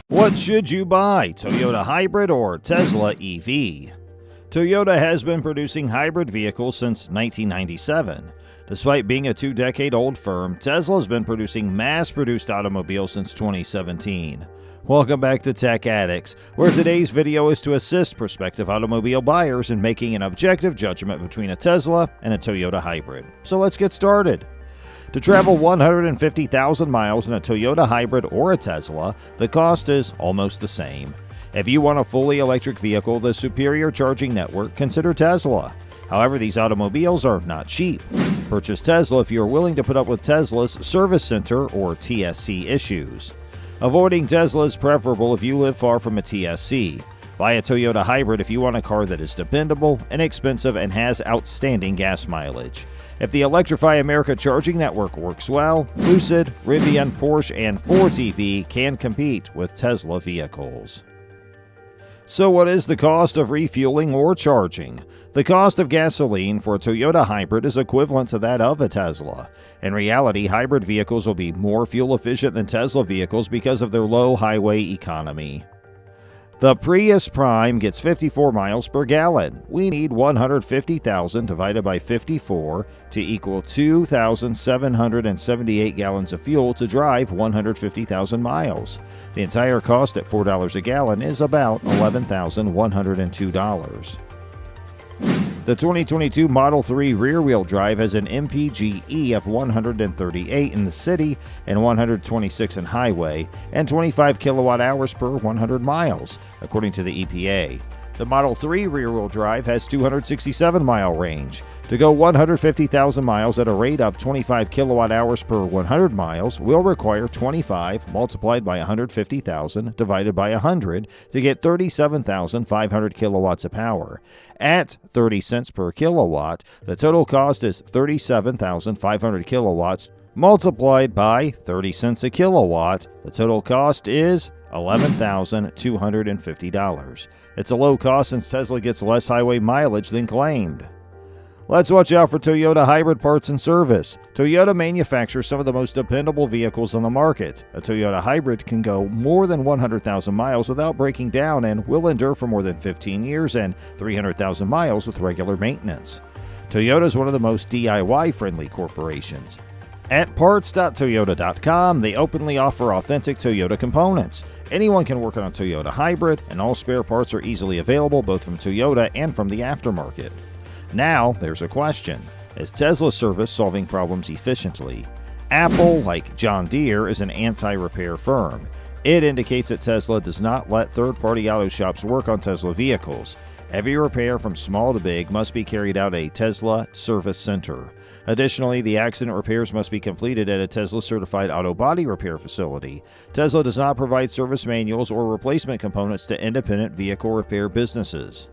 What should you buy, Toyota Hybrid or Tesla EV? Toyota has been producing hybrid vehicles since 1997. Despite being a 2-decade-old firm, Tesla has been producing mass-produced automobiles since 2017. Welcome back to Tech Addicts, where today's video is to assist prospective automobile buyers in making an objective judgment between a Tesla and a Toyota Hybrid. So let's get started. To travel 150,000 miles in a Toyota Hybrid or a Tesla, the cost is almost the same. If you want a fully electric vehicle with a superior charging network, consider Tesla. However, these automobiles are not cheap. Purchase Tesla if you are willing to put up with Tesla's Service Center or TSC issues. Avoiding Tesla is preferable if you live far from a TSC. Buy a Toyota Hybrid if you want a car that is dependable, inexpensive, and has outstanding gas mileage. If the Electrify America charging network works well, Lucid, Rivian, Porsche, and Ford's EV can compete with Tesla vehicles. So what is the cost of refueling or charging? The cost of gasoline for a Toyota Hybrid is equivalent to that of a Tesla. In reality, hybrid vehicles will be more fuel efficient than Tesla vehicles because of their low highway economy. The Prius Prime gets 54 miles per gallon. We need 150,000 divided by 54 to equal 2,778 gallons of fuel to drive 150,000 miles. The entire cost at $4 a gallon is about $11,102. The 2022 Model 3 rear-wheel drive has an MPGe of 138 in the city and 126 in highway, and 25 kilowatt-hours per 100 miles, according to the EPA. The Model 3 rear-wheel drive has 267-mile range. To go 150,000 miles at a rate of 25 kilowatt-hours per 100 miles will require 25 multiplied by 150,000 divided by 100 to get 37,500 kilowatts of power. At 30 cents per kilowatt, the total cost is 37,500 kilowatts multiplied by 30 cents a kilowatt. The total cost is $11,250. It's a low cost since Tesla gets less highway mileage than claimed. Let's watch out for Toyota Hybrid parts and service. Toyota manufactures some of the most dependable vehicles on the market. A Toyota Hybrid can go more than 100,000 miles without breaking down and will endure for more than 15 years and 300,000 miles with regular maintenance. Toyota is one of the most DIY-friendly corporations. At parts.toyota.com, they openly offer authentic Toyota components. Anyone can work on a Toyota Hybrid, and all spare parts are easily available both from Toyota and from the aftermarket. Now, there's a question. Is Tesla service solving problems efficiently? Apple, like John Deere, is an anti-repair firm. It indicates that Tesla does not let third-party auto shops work on Tesla vehicles. Every repair from small to big must be carried out at a Tesla service center. Additionally, the accident repairs must be completed at a Tesla-certified auto body repair facility. Tesla does not provide service manuals or replacement components to independent vehicle repair businesses.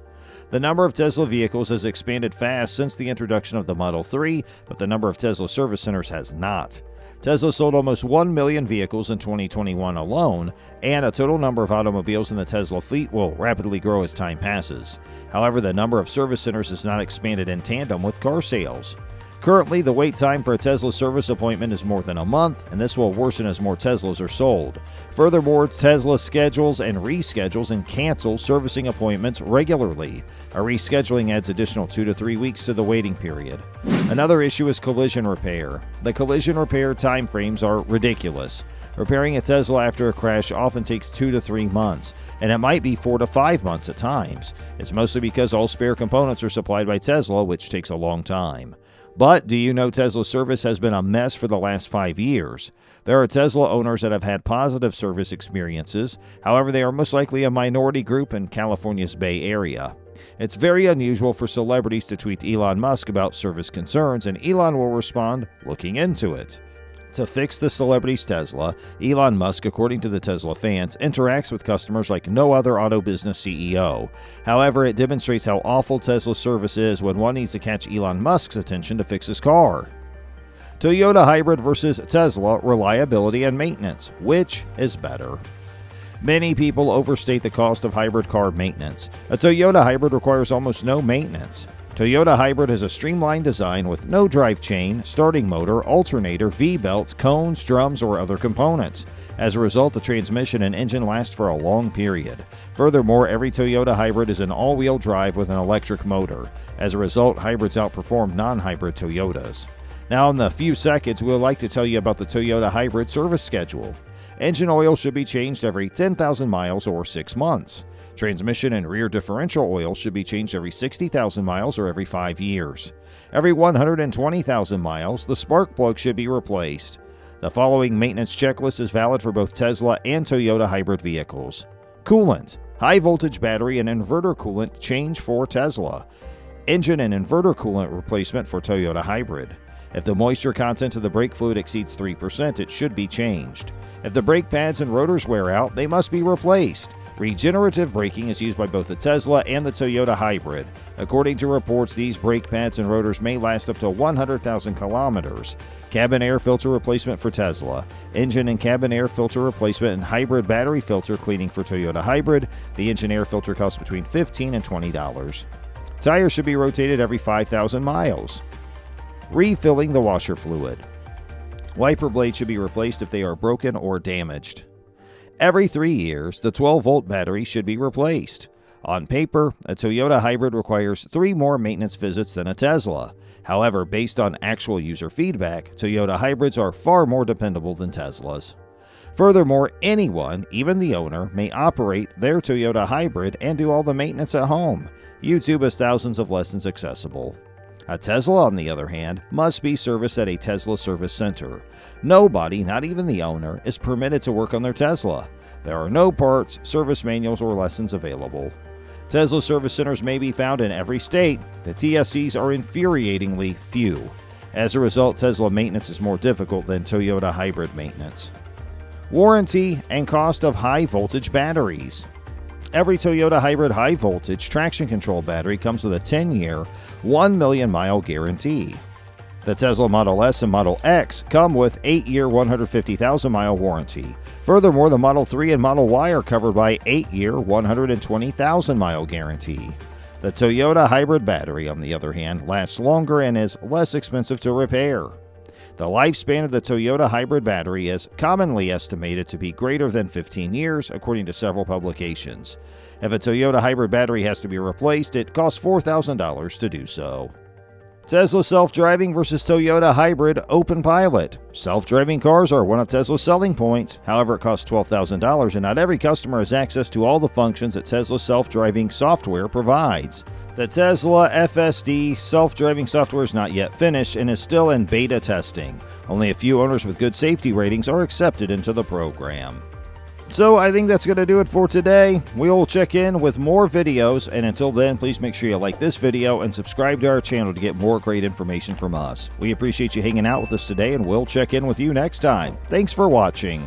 The number of Tesla vehicles has expanded fast since the introduction of the Model 3, but the number of Tesla service centers has not. Tesla sold almost 1 million vehicles in 2021 alone, and a total number of automobiles in the Tesla fleet will rapidly grow as time passes. However, the number of service centers has not expanded in tandem with car sales. Currently, the wait time for a Tesla service appointment is more than a month, and this will worsen as more Teslas are sold. Furthermore, Tesla schedules and reschedules and cancels servicing appointments regularly. A rescheduling adds additional 2 to 3 weeks to the waiting period. Another issue is collision repair. The collision repair timeframes are ridiculous. Repairing a Tesla after a crash often takes 2 to 3 months, and it might be 4 to 5 months at times. It's mostly because all spare components are supplied by Tesla, which takes a long time. But do you know Tesla service has been a mess for the last 5 years? There are Tesla owners that have had positive service experiences. However, they are most likely a minority group in California's Bay Area. It's very unusual for celebrities to tweet Elon Musk about service concerns, and Elon will respond, looking into it. To fix the celebrity's Tesla, Elon Musk, according to the Tesla fans, interacts with customers like no other auto business CEO. However, it demonstrates how awful Tesla's service is when one needs to catch Elon Musk's attention to fix his car. Toyota Hybrid versus Tesla, reliability and maintenance. Which is better? Many people overstate the cost of hybrid car maintenance. A Toyota Hybrid requires almost no maintenance. Toyota Hybrid has a streamlined design with no drive chain, starting motor, alternator, V-belts, cones, drums, or other components. As a result, the transmission and engine last for a long period. Furthermore, every Toyota Hybrid is an all-wheel drive with an electric motor. As a result, hybrids outperform non-hybrid Toyotas. Now, in the few seconds, we would like to tell you about the Toyota Hybrid service schedule. Engine oil should be changed every 10,000 miles or 6 months. Transmission and rear differential oil should be changed every 60,000 miles or every 5 years. Every 120,000 miles, the spark plug should be replaced. The following maintenance checklist is valid for both Tesla and Toyota hybrid vehicles. Coolant, high voltage battery and inverter coolant change for Tesla. Engine and inverter coolant replacement for Toyota hybrid. If the moisture content of the brake fluid exceeds 3%, it should be changed. If the brake pads and rotors wear out, they must be replaced. Regenerative braking is used by both the Tesla and the Toyota hybrid. According to reports, these brake pads and rotors may last up to 100,000 kilometers. Cabin air filter replacement for Tesla. Engine and cabin air filter replacement and hybrid battery filter cleaning for Toyota hybrid. The engine air filter costs between $15 and $20. Tires should be rotated every 5,000 miles. Refilling the washer fluid. Wiper blades should be replaced if they are broken or damaged. Every 3 years, the 12-volt battery should be replaced. On paper, a Toyota hybrid requires 3 more maintenance visits than a Tesla. However, based on actual user feedback, Toyota hybrids are far more dependable than Teslas. Furthermore, anyone, even the owner, may operate their Toyota hybrid and do all the maintenance at home. YouTube has thousands of lessons accessible. A Tesla, on the other hand, must be serviced at a Tesla service center. Nobody, not even the owner, is permitted to work on their Tesla. There are no parts, service manuals, or lessons available. Tesla service centers may be found in every state. The TSCs are infuriatingly few. As a result, Tesla maintenance is more difficult than Toyota hybrid maintenance. Warranty and cost of high-voltage batteries. Every Toyota hybrid high-voltage traction control battery comes with a 10-year, 1 million-mile guarantee. The Tesla Model S and Model X come with 8-year, 150,000-mile warranty. Furthermore, the Model 3 and Model Y are covered by 8-year, 120,000-mile guarantee. The Toyota hybrid battery, on the other hand, lasts longer and is less expensive to repair. The lifespan of the Toyota hybrid battery is commonly estimated to be greater than 15 years, according to several publications. If a Toyota hybrid battery has to be replaced, it costs $4,000 to do so. Tesla self-driving versus Toyota hybrid open pilot. Self-driving cars are one of Tesla's selling points. However, it costs $12,000 and not every customer has access to all the functions that Tesla's self-driving software provides. The Tesla FSD self-driving software is not yet finished and is still in beta testing. Only a few owners with good safety ratings are accepted into the program. So I think that's going to do it for today. We'll check in with more videos, and until then, please make sure you like this video and subscribe to our channel to get more great information from us. We appreciate you hanging out with us today, and we'll check in with you next time. Thanks for watching.